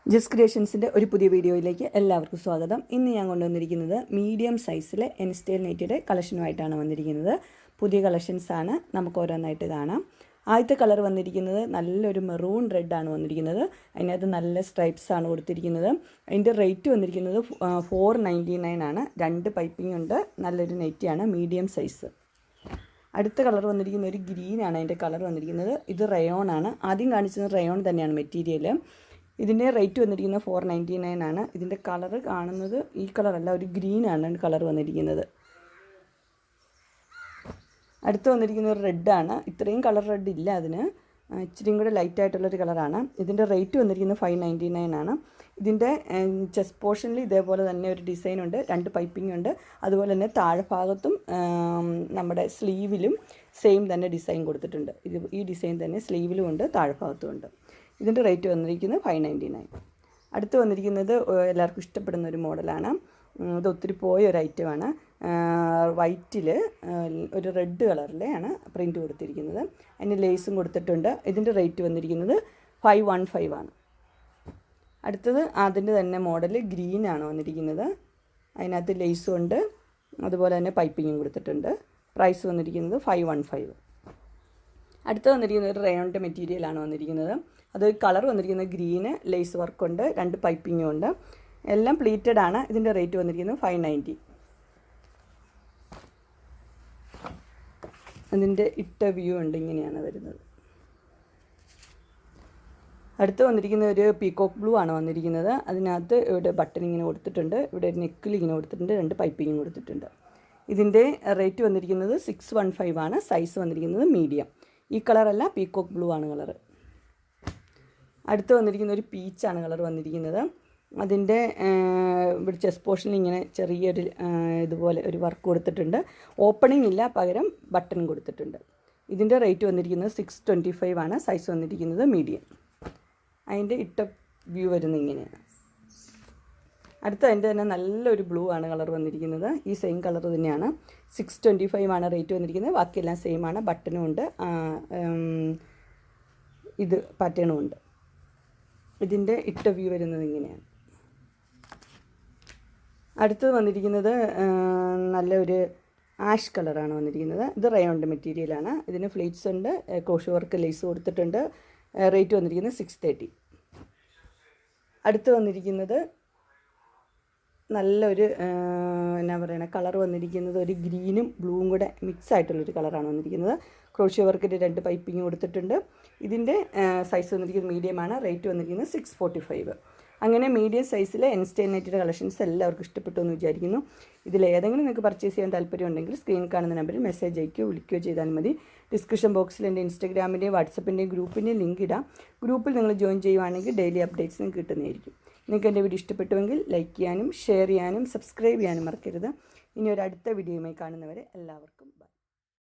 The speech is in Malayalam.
ജസ്റ്റ് ക്രിയേഷൻസിൻ്റെ ഒരു പുതിയ വീഡിയോയിലേക്ക് എല്ലാവർക്കും സ്വാഗതം. ഇന്ന് ഞാൻ കൊണ്ടുവന്നിരിക്കുന്നത് മീഡിയം സൈസിലെ എൻസ്റ്റൈൽ നൈറ്റിയുടെ കളക്ഷനുമായിട്ടാണ് വന്നിരിക്കുന്നത്. പുതിയ കളക്ഷൻസാണ്, നമുക്ക് ഓരോന്നായിട്ട് കാണാം. ആദ്യത്തെ കളർ വന്നിരിക്കുന്നത് നല്ലൊരു മെറൂൺ റെഡാണ് വന്നിരിക്കുന്നത്. അതിനകത്ത് നല്ല സ്ട്രൈപ്സ് ആണ് കൊടുത്തിരിക്കുന്നത്. അതിൻ്റെ റേറ്റ് വന്നിരിക്കുന്നത് 499 ആണ്. 2 പൈപ്പിംഗ് ഉണ്ട്. നല്ലൊരു നൈറ്റിയാണ്, മീഡിയം സൈസ്. അടുത്ത കളർ വന്നിരിക്കുന്ന ഒരു ഗ്രീനാണ് അതിൻ്റെ കളർ വന്നിരിക്കുന്നത്. ഇത് റയോൺ ആണ്. ആദ്യം കാണിച്ചത് റയോൺ തന്നെയാണ് മെറ്റീരിയൽ. ഇതിൻ്റെ റേറ്റ് വന്നിരിക്കുന്നത് 499 ആണ്. ഇതിൻ്റെ കളർ കാണുന്നത് ഈ കളറല്ല, ഒരു ഗ്രീനാണ് കളർ വന്നിരിക്കുന്നത്. അടുത്ത് വന്നിരിക്കുന്ന ഒരു റെഡാണ്. ഇത്രയും കളർ റെഡ് ഇല്ല, അതിന് ഇച്ചിരിയും കൂടെ ലൈറ്റായിട്ടുള്ളൊരു കളറാണ്. ഇതിൻ്റെ റേറ്റ് വന്നിരിക്കുന്നത് 599 ആണ്. ഇതിൻ്റെ ചെസ്റ്റ് പോർഷനിൽ ഇതേപോലെ തന്നെ ഒരു ഡിസൈൻ ഉണ്ട്, 2 പൈപ്പിംഗ് ഉണ്ട്. അതുപോലെ തന്നെ താഴ്ഭാഗത്തും നമ്മുടെ സ്ലീവിലും സെയിം തന്നെ ഡിസൈൻ കൊടുത്തിട്ടുണ്ട്. ഈ ഡിസൈൻ തന്നെ സ്ലീവിലും ഉണ്ട്, താഴ്ഭാഗത്തും ഉണ്ട്. ഇതിൻ്റെ റേറ്റ് വന്നിരിക്കുന്നത് 599. അടുത്ത് വന്നിരിക്കുന്നത് എല്ലാവർക്കും ഇഷ്ടപ്പെടുന്ന ഒരു മോഡലാണ്. ഇത് ഒത്തിരി പോയ ഒരു ഐറ്റമാണ്. വൈറ്റിൽ ഒരു റെഡ് കളറിലാണ് പ്രിൻറ്റ് കൊടുത്തിരിക്കുന്നത്. അതിന് ലേസും കൊടുത്തിട്ടുണ്ട്. ഇതിൻ്റെ റേറ്റ് വന്നിരിക്കുന്നത് 515 ആണ്. അടുത്തത് അതിൻ്റെ തന്നെ മോഡൽ ഗ്രീനാണ് വന്നിരിക്കുന്നത്. അതിനകത്ത് ലേസും ഉണ്ട്, അതുപോലെ തന്നെ പൈപ്പിങ്ങും കൊടുത്തിട്ടുണ്ട്. പ്രൈസ് വന്നിരിക്കുന്നത് 515. അടുത്ത് വന്നിരിക്കുന്നത് ഒരു റയോണിൻ്റെ മെറ്റീരിയലാണ് വന്നിരിക്കുന്നത്. അത് കളർ വന്നിരിക്കുന്നത് ഗ്രീന്, ലേസ് വർക്കുണ്ട്, 2 പൈപ്പിങ്ങും ഉണ്ട്. എല്ലാം പ്ലീറ്റഡ് ആണ്. ഇതിൻ്റെ റേറ്റ് വന്നിരിക്കുന്നത് 590. അതിൻ്റെ ഇട്ട വ്യൂ ഉണ്ട്, ഇങ്ങനെയാണ് വരുന്നത്. അടുത്ത് വന്നിരിക്കുന്ന ഒരു പീകോക്ക് ബ്ലൂ ആണ് വന്നിരിക്കുന്നത്. അതിനകത്ത് ഇവിടെ ബട്ടൺ ഇങ്ങനെ കൊടുത്തിട്ടുണ്ട്, ഇവിടെ ഒരു നെക്കിൽ ഇങ്ങനെ കൊടുത്തിട്ടുണ്ട്, 2 പൈപ്പിങ്ങും കൊടുത്തിട്ടുണ്ട്. ഇതിൻ്റെ റേറ്റ് വന്നിരിക്കുന്നത് 615 ആണ്. സൈസ് വന്നിരിക്കുന്നത് മീഡിയം. ഈ കളറല്ല, പീകോക്ക് ബ്ലൂ ആണ് കളറ്. അടുത്ത് വന്നിരിക്കുന്ന ഒരു പീച്ചാണ് കളർ വന്നിരിക്കുന്നത്. അതിൻ്റെ ഇവിടെ ചെസ്റ്റ് പോർഷനിൽ ഇങ്ങനെ ചെറിയൊരു ഇതുപോലെ ഒരു വർക്ക് കൊടുത്തിട്ടുണ്ട്. ഓപ്പണിംഗ് ഇല്ല, പകരം ബട്ടൺ കൊടുത്തിട്ടുണ്ട്. ഇതിൻ്റെ റേറ്റ് വന്നിരിക്കുന്നത് 625 ആണ്. സൈസ് വന്നിരിക്കുന്നത് മീഡിയം. അതിൻ്റെ ഇട്ട വ്യൂ വരുന്നത് ഇങ്ങനെയാണ്. അടുത്ത അതിൻ്റെ തന്നെ നല്ലൊരു ബ്ലൂ ആണ് കളർ വന്നിരിക്കുന്നത്. ഈ സെയിം കളർ തന്നെയാണ്. 625 ആണ് റേറ്റ് വന്നിരിക്കുന്നത്. ബാക്കിയെല്ലാം സെയിം ആണ്. ബട്ടണും ഉണ്ട്, ഇത് പാറ്റേണും ഉണ്ട്. ഇതിൻ്റെ ഇട്ട വ്യൂ വരുന്നത് ഇങ്ങനെയാണ്. അടുത്തത് വന്നിരിക്കുന്നത് നല്ലൊരു ആഷ് കളറാണ് വന്നിരിക്കുന്നത്. ഇത് റയോണിൻ്റെ മെറ്റീരിയലാണ്. ഇതിന് ഫ്ലീറ്റ്സ് ഉണ്ട്, ക്രോഷ് വർക്ക് ലേസ് കൊടുത്തിട്ടുണ്ട്. റേറ്റ് വന്നിരിക്കുന്നത് 630. അടുത്ത് വന്നിരിക്കുന്നത് നല്ലൊരു എന്നാ പറയണ കളർ വന്നിരിക്കുന്നത് ഒരു ഗ്രീനും ബ്ലൂവും കൂടെ മിക്സ് ആയിട്ടുള്ളൊരു കളറാണ് വന്നിരിക്കുന്നത്. ക്രോഷ്യ വർക്കിൻ്റെ 2 പൈപ്പിംഗ് കൊടുത്തിട്ടുണ്ട്. ഇതിൻ്റെ സൈസ് വന്നിരിക്കുന്നത് മീഡിയമാണ്. റേറ്റ് വന്നിരിക്കുന്നത് 645. അങ്ങനെ മീഡിയം സൈസിലെ എൻസ്റ്റൈൽ നൈറ്റിയുടെ കളക്ഷൻസ് എല്ലാവർക്കും ഇഷ്ടപ്പെട്ടു എന്ന് വിചാരിക്കുന്നു. ഇതിലേതെങ്കിലും നിങ്ങൾക്ക് പർച്ചേസ് ചെയ്യാൻ താല്പര്യമുണ്ടെങ്കിൽ സ്ക്രീനിൽ കാണുന്ന നമ്പറിൽ മെസ്സേജ് അയക്കുകയോ വിളിക്കുകയോ ചെയ്താൽ മതി. ഡിസ്ക്രിപ്ഷൻ ബോക്സിൽ എൻ്റെ ഇൻസ്റ്റാഗ്രാമിൻ്റെയും വാട്സപ്പിൻ്റെയും ഗ്രൂപ്പിൻ്റെയും ലിങ്ക് ഇടാം. ഗ്രൂപ്പിൽ നിങ്ങൾ ജോയിൻ ചെയ്യുവാണെങ്കിൽ ഡെയിലി അപ്ഡേറ്റ്സ് നിങ്ങൾക്ക് കിട്ടുന്നതായിരിക്കും. നിങ്ങൾക്ക് എൻ്റെ വീഡിയോ ഇഷ്ടപ്പെട്ടുവെങ്കിൽ ലൈക്ക് ചെയ്യാനും ഷെയർ ചെയ്യാനും സബ്സ്ക്രൈബ് ചെയ്യാനും മറക്കരുത്. ഇനി ഒരു അടുത്ത വീഡിയോയുമായി കാണുന്നവരെ എല്ലാവർക്കും